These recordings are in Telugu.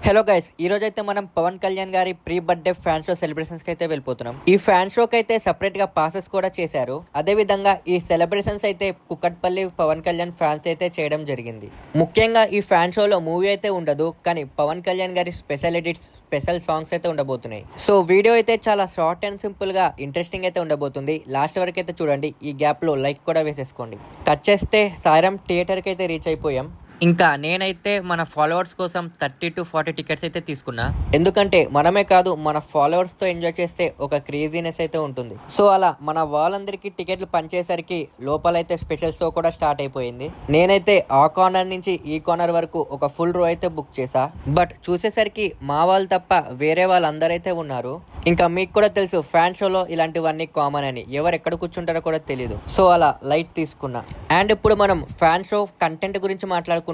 హలో గైస్, ఈ రోజు అయితే మనం పవన్ కళ్యాణ్ గారి pre birthday fan show celebrations కి అయితే వెళ్ళిపోతున్నాం. ఈ ఫ్యాన్ షోకి అయితే సెపరేట్ గా పాసెస్ కూడా చేశారు. అదే విధంగా ఈ సెలబ్రేషన్స్ అయితే కుక్కట్పల్లి పవన్ కళ్యాణ్ ఫ్యాన్స్ అయితే చేయడం జరిగింది. ముఖ్యంగా ఈ ఫ్యాన్ షోలో మూవీ అయితే ఉండదు, కానీ పవన్ కళ్యాణ్ గారి స్పెషల్ ఎడిట్స్, స్పెషల్ సాంగ్స్ అయితే ఉండబోతున్నాయి. సో వీడియో అయితే చాలా షార్ట్ అండ్ సింపుల్ గా ఇంట్రెస్టింగ్ అయితే ఉండబోతుంది. లాస్ట్ వరకు అయితే చూడండి. ఈ గ్యాప్ లో లైక్ కూడా వేసేసుకోండి. కట్ చేస్తే సాయిరామ్ థియేటర్ కి అయితే రీచ్ అయిపోయాం. ఇంకా నేనైతే మన ఫాలోవర్స్ కోసం 30 to 40 టికెట్స్ అయితే తీసుకున్నా. ఎందుకంటే మనమే కాదు, మన ఫాలోవర్స్ తో ఎంజాయ్ చేస్తే ఒక క్రేజీనెస్ అయితే ఉంటుంది. సో అలా మన వాళ్ళందరికీ టికెట్లు పంచేసరికి లోపలైతే స్పెషల్ షో కూడా స్టార్ట్ అయిపోయింది. నేనైతే ఆ కార్నర్ నుంచి ఈ కార్నర్ వరకు ఒక ఫుల్ రో అయితే బుక్ చేసా. బట్ చూసేసరికి మా వాళ్ళు తప్ప వేరే వాళ్ళందరైతే ఉన్నారు. ఇంకా మీకు కూడా తెలుసు ఫ్యాన్ షోలో ఇలాంటివన్నీ కామన్ అని, ఎవరు ఎక్కడ కూర్చుంటారో కూడా తెలియదు. సో అలా లైట్ తీసుకున్నా. అండ్ ఇప్పుడు మనం ఫ్యాన్ షో కంటెంట్ గురించి మాట్లాడుకుంటే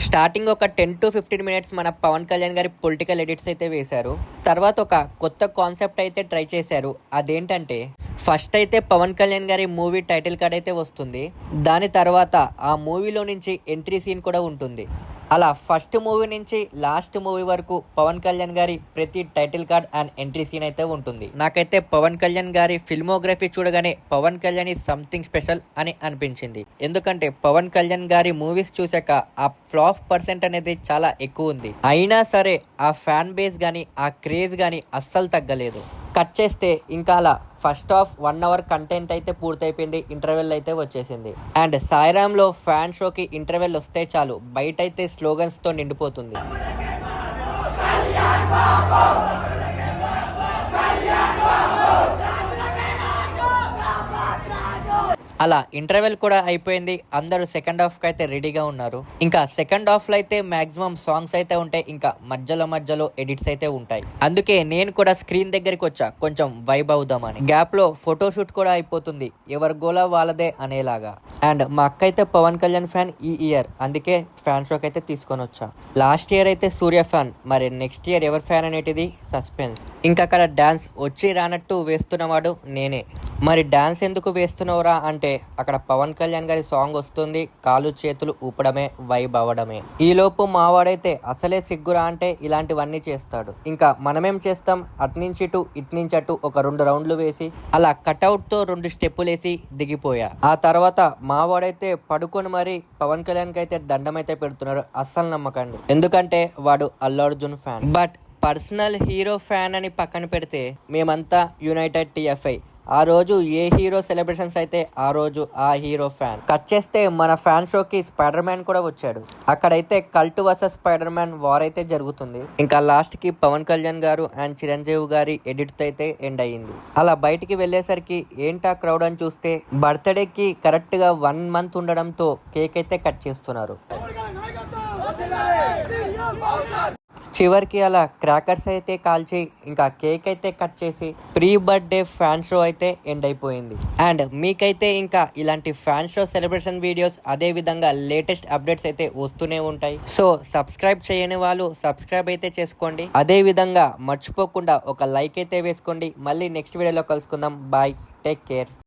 స్టార్టింగ్ ఒక 10 to 15 మినిట్స్ మన పవన్ కళ్యాణ్ గారి పొలిటికల్ ఎడిట్స్ అయితే వేశారు. తర్వాత ఒక కొత్త కాన్సెప్ట్ అయితే ట్రై చేశారు. అదేంటంటే ఫస్ట్ అయితే పవన్ కళ్యాణ్ గారి మూవీ టైటిల్ కార్డ్ అయితే వస్తుంది. దాని తర్వాత ఆ మూవీలో నుంచి ఎంట్రీ సీన్ కూడా ఉంటుంది. అలా ఫస్ట్ మూవీ నుంచి లాస్ట్ మూవీ వరకు పవన్ కళ్యాణ్ గారి ప్రతి title card and entry scene అయితే ఉంటుంది. నాకైతే పవన్ కళ్యాణ్ గారి ఫిల్మోగ్రఫీ చూడగానే Pawan Kalyan is something special అని అనిపించింది. ఎందుకంటే పవన్ కళ్యాణ్ గారి మూవీస్ చూసాక ఆ ఫ్లాప్ పర్సెంట్ అనేది చాలా ఎక్కువ ఉంది. అయినా సరే ఆ ఫ్యాన్ బేస్ గానీ ఆ క్రేజ్ గానీ అస్సలు తగ్గలేదు. కట్ చేస్తే ఇంకా అలా ఫస్ట్ హాఫ్ 1 hour కంటెంట్ అయితే పూర్తయిపోయింది. ఇంటర్వెల్ అయితే వచ్చేసింది. అండ్ సాయిరామ్ లో ఫ్యాన్ షోకి ఇంటర్వెల్ వస్తే చాలు బయట అయితే స్లోగన్స్ తో నిండిపోతుంది. అలా ఇంటర్వెల్ కూడా అయిపోయింది. అందరూ సెకండ్ హాఫ్ కి అయితే రెడీగా ఉన్నారు. ఇంకా సెకండ్ హాఫ్ లో అయితే మాక్సిమం సాంగ్స్ అయితే ఉంటాయి. ఇంకా మధ్యలో ఎడిట్స్ అయితే ఉంటాయి. అందుకే నేను కూడా స్క్రీన్ దగ్గరికి వచ్చా, కొంచెం వైబ్ అవుదామని. గ్యాప్ లో ఫోటోషూట్ కూడా అయిపోతుంది, ఎవరి గోలా వాళ్ళదే అనేలాగా. అండ్ మా అక్క అయితే పవన్ కళ్యాణ్ ఫ్యాన్ ఈ ఇయర్, అందుకే ఫ్యాన్ షోకి అయితే తీసుకొని వచ్చా. లాస్ట్ ఇయర్ అయితే సూర్య ఫ్యాన్, మరి నెక్స్ట్ ఇయర్ ఎవరి ఫ్యాన్ అనేటిది సస్పెన్స్. ఇంకా అక్కడ డాన్స్ వచ్చి రానట్టు వేస్తున్నవాడు నేనే. మరి డాన్స్ ఎందుకు వేస్తున్నావురా అంటే అక్కడ పవన్ కళ్యాణ్ గారి సాంగ్ వస్తుంది, కాలు చేతులు ఊపడమే, వైబ్ అవ్వడమే. ఈ లోపు మావాడైతే అసలే సిగ్గురా అంటే ఇలాంటివన్నీ చేస్తాడు. ఇంకా మనమేం చేస్తాం, అట్నుంచి ఇటు ఇట్నుంచి అటు ఒక 2 రౌండ్లు వేసి అలా కట్అవుట్ తో 2 స్టెప్పులు వేసి దిగిపోయా. ఆ తర్వాత మావాడైతే పడుకొని మరి పవన్ కళ్యాణ్ కి అయితే దండం అయితే పెడుతున్నారు. అస్సలు నమ్మకండి, ఎందుకంటే వాడు Allu Arjun fan. But personal hero fan అని పక్కన పెడితే మేమంతా యునైటెడ్ టిఎఫ్ఐ. ఆ రోజు ఏ హీరో సెలబ్రేషన్స్ అయితే ఆ రోజు ఆ హీరో ఫ్యాన్. కట్ చేస్తే మన ఫ్యాన్ షోకి స్పైడర్ మ్యాన్ కూడా వచ్చాడు. అక్కడైతే cult versus spider man war అయితే జరుగుతుంది. ఇంకా లాస్ట్ కి పవన్ కళ్యాణ్ గారు అండ్ చిరంజీవి గారి ఎడిట్ అయితే ఎండ్ అయ్యింది. అలా బయటికి వెళ్ళేసరికి ఏంటా క్రౌడ్ అని చూస్తే బర్త్డేకి కరెక్ట్ గా 1 month ఉండడంతో కేక్ అయితే కట్ చేస్తున్నారు. చివరికి అలా క్రాకర్స్ అయితే కాల్చి ఇంకా కేక్ అయితే కట్ చేసి ప్రీ బర్త్డే ఫ్యాన్ షో అయితే ఎండ్ అయిపోయింది. అండ్ మీకైతే ఇంకా ఇలాంటి ఫ్యాన్ షో సెలబ్రేషన్ వీడియోస్, అదే విధంగా లేటెస్ట్ అప్డేట్స్ అయితే వస్తూనే ఉంటాయి. సో సబ్స్క్రైబ్ చేయని వాళ్ళు సబ్స్క్రైబ్ అయితే చేసుకోండి. అదే విధంగా మర్చిపోకుండా ఒక లైక్ అయితే వేసుకోండి. మళ్ళీ నెక్స్ట్ వీడియోలో కలుసుకుందాం. Bye, take care.